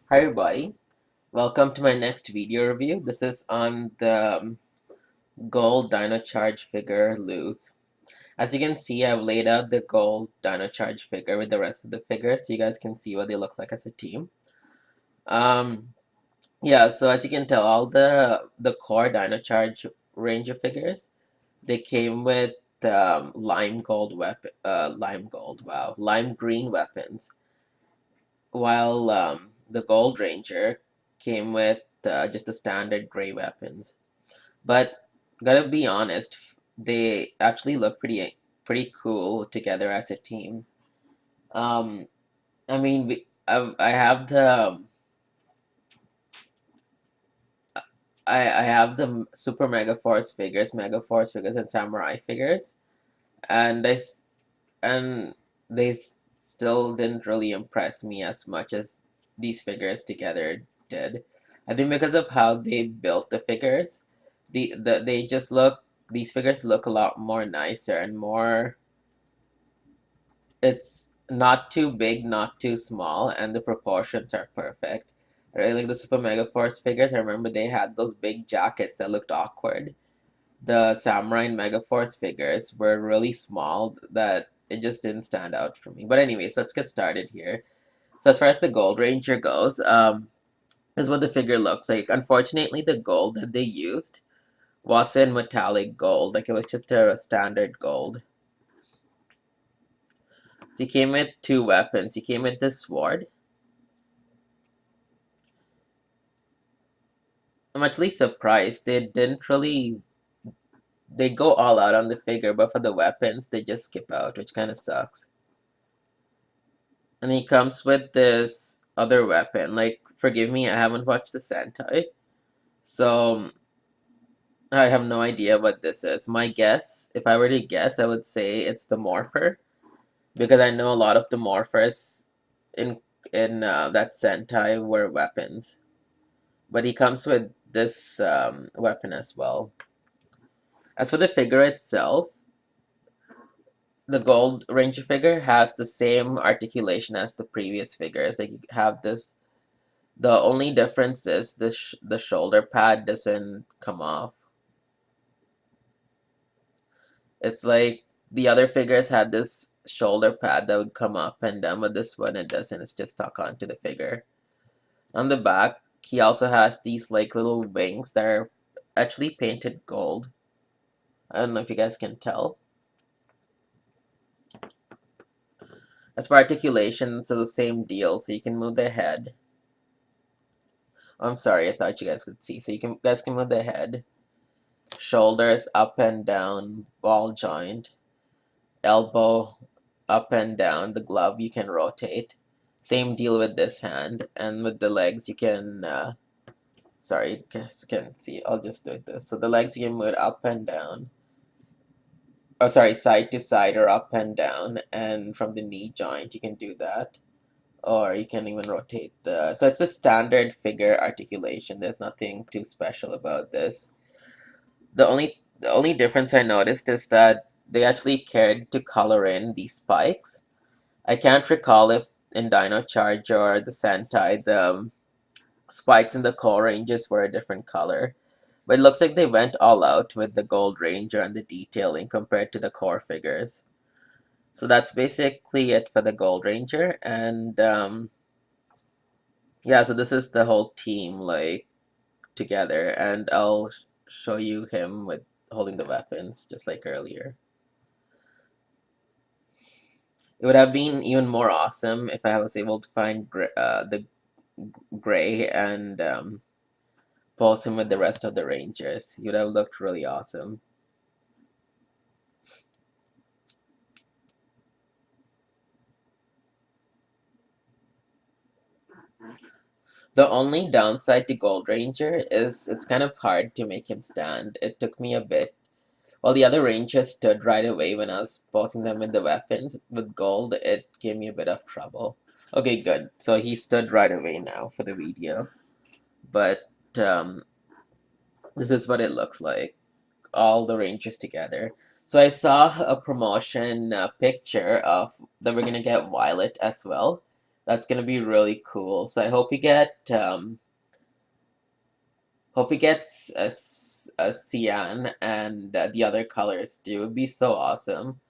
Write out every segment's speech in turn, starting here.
Hi everybody, welcome to my next video review. This is on the gold Dino Charge figure loose. As you can see, I've laid out the gold Dino Charge figure with the rest of the figures so you guys can see what they look like as a team. Um, yeah, so as you can tell, all the core Dino Charge Ranger figures, they came with lime green weapons, while the Gold Ranger came with just the standard gray weapons. But gotta be honest, they actually look pretty cool together as a team. Um, I mean, I have I have the Super Mega Force figures, and Samurai figures, and and still didn't really impress me as much as these figures together did. I think because of how they built the figures, they just look these figures look a lot more nicer and more. It's not too big, not too small, and the proportions are perfect. Right, like the Super Mega Force figures, I remember they had those big jackets that looked awkward. The Samurai and Megaforce figures were really small that it just didn't stand out for me. But anyways, let's get started here. So as far as the Gold Ranger goes, this is what the figure looks like. Unfortunately, the gold that they used wasn't metallic gold, like it was just a standard gold. So he came with two weapons. He came with this sword. I'm actually surprised they go all out on the figure, but for the weapons they just skip out, which kind of sucks. And he comes with this other weapon. Like, forgive me, I haven't watched the Sentai, so I have no idea what this is. My guess, if I were to guess, I would say it's the Morpher, because I know a lot of the Morphers in that Sentai were weapons. But he comes with this weapon as well. As for the figure itself, the Gold Ranger figure has the same articulation as the previous figures. Like, you have this. The only difference is the shoulder pad doesn't come off. It's like the other figures had this shoulder pad that would come up and down, but this one it doesn't. It's just stuck onto the figure. On the back, he also has these like little wings that are actually painted gold. I don't know if you guys can tell. As for articulation, it's the same deal. So you can move the head. Oh, I'm sorry, I thought you guys could see. So guys can move the head, shoulders up and down, ball joint, elbow up and down. The glove you can rotate. Same deal with this hand, and with the legs you can. Sorry, you guys can't see. I'll just do it this. So the legs you can move up and down. Oh, sorry, side to side or up and down, and from the knee joint you can do that. Or you can even rotate the. So it's a standard figure articulation. There's nothing too special about this. The only difference I noticed is that they actually cared to color in these spikes. I can't recall if in Dino Charge or the Sentai the spikes in the core ranges were a different color. But it looks like they went all out with the Gold Ranger and the detailing compared to the core figures. So that's basically it for the Gold Ranger. And yeah, so this is the whole team like together, and I'll show you him with holding the weapons just like earlier. It would have been even more awesome if I was able to find the gray and pose him with the rest of the Rangers. He would have looked really awesome. The only downside to Gold Ranger is it's kind of hard to make him stand. It took me a bit. While the other Rangers stood right away when I was posing them with the weapons, with Gold, it gave me a bit of trouble. Okay, good. So he stood right away now for the video. But this is what it looks like. All the Rangers together. So I saw a promotion picture of that we're gonna get Violet as well. That's gonna be really cool. So I hope we get a cyan and the other colors too. It would be so awesome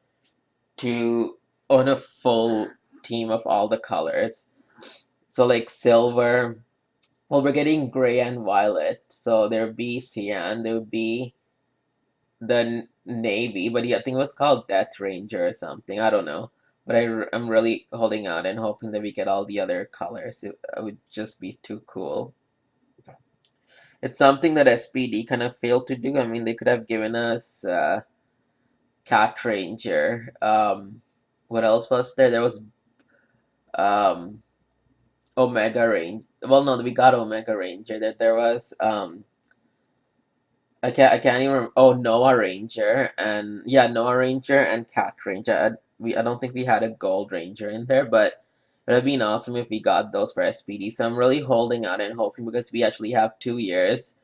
to own a full team of all the colors. So like silver, well, we're getting gray and violet. So there'd be cyan, there would be the navy, but yeah, I think it was called Death Ranger or something. I don't know. But I'm really holding out and hoping that we get all the other colors. It would just be too cool. It's something that SPD kind of failed to do. I mean, they could have given us Cat Ranger. What else was there? There was um, Omega Ranger. Well, no, we got Omega Ranger. There was I can't even oh, Noah Ranger, and yeah, Noah Ranger and Cat Ranger. I don't think we had a Gold Ranger in there, but it would have been awesome if we got those for SPD. So I'm really holding out and hoping, because we actually have 2 years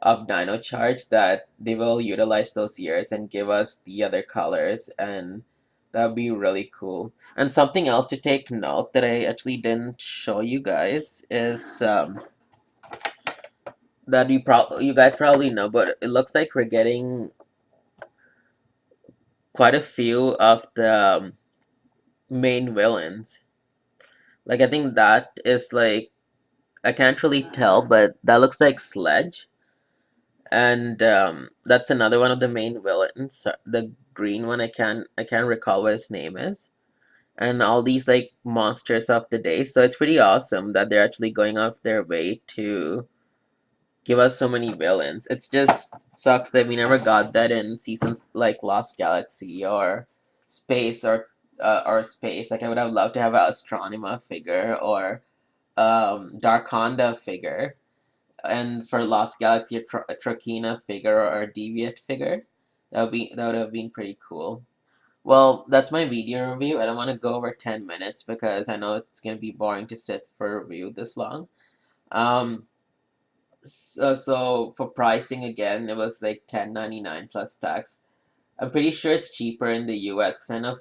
of Dino Charge, that they will utilize those years and give us the other colors, and that would be really cool. And something else to take note that I actually didn't show you guys is that you guys probably know, but it looks like we're getting quite a few of the main villains. Like I think that is like, I can't really tell, but that looks like Sledge, and that's another one of the main villains. The green one, I can't recall what his name is, and all these like monsters of the day. So it's pretty awesome that they're actually going out of their way to give us so many villains. It's just sucks that we never got that in seasons like Lost Galaxy or Space. Like I would have loved to have an Astronema figure or Dark Honda figure, and for Lost Galaxy a Trakina figure or a Deviant figure. That would have been pretty cool. Well, that's my video review. I don't want to go over 10 minutes because I know it's gonna be boring to sit for a review this long. Um, so for pricing again, it was like $10.99 plus tax. I'm pretty sure it's cheaper in the US because I know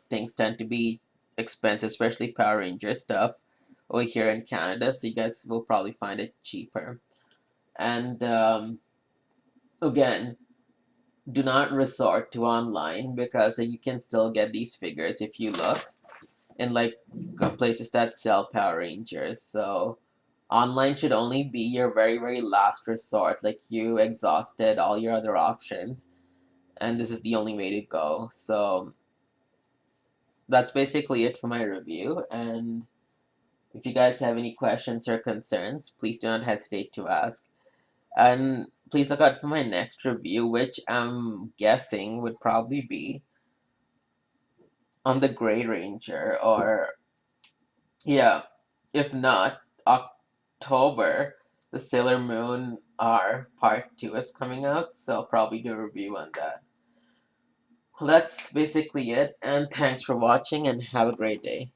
things tend to be expensive, especially Power Ranger stuff over here in Canada. So you guys will probably find it cheaper. And again, do not resort to online because you can still get these figures if you look in like places that sell Power Rangers. So online should only be your very, very last resort. Like you exhausted all your other options, and this is the only way to go. So that's basically it for my review. And if you guys have any questions or concerns, please do not hesitate to ask. And please look out for my next review, which I'm guessing would probably be on the Grey Ranger, or yeah, if not, October, the Sailor Moon R Part 2 is coming out, so I'll probably do a review on that. Well, that's basically it, and thanks for watching, and have a great day.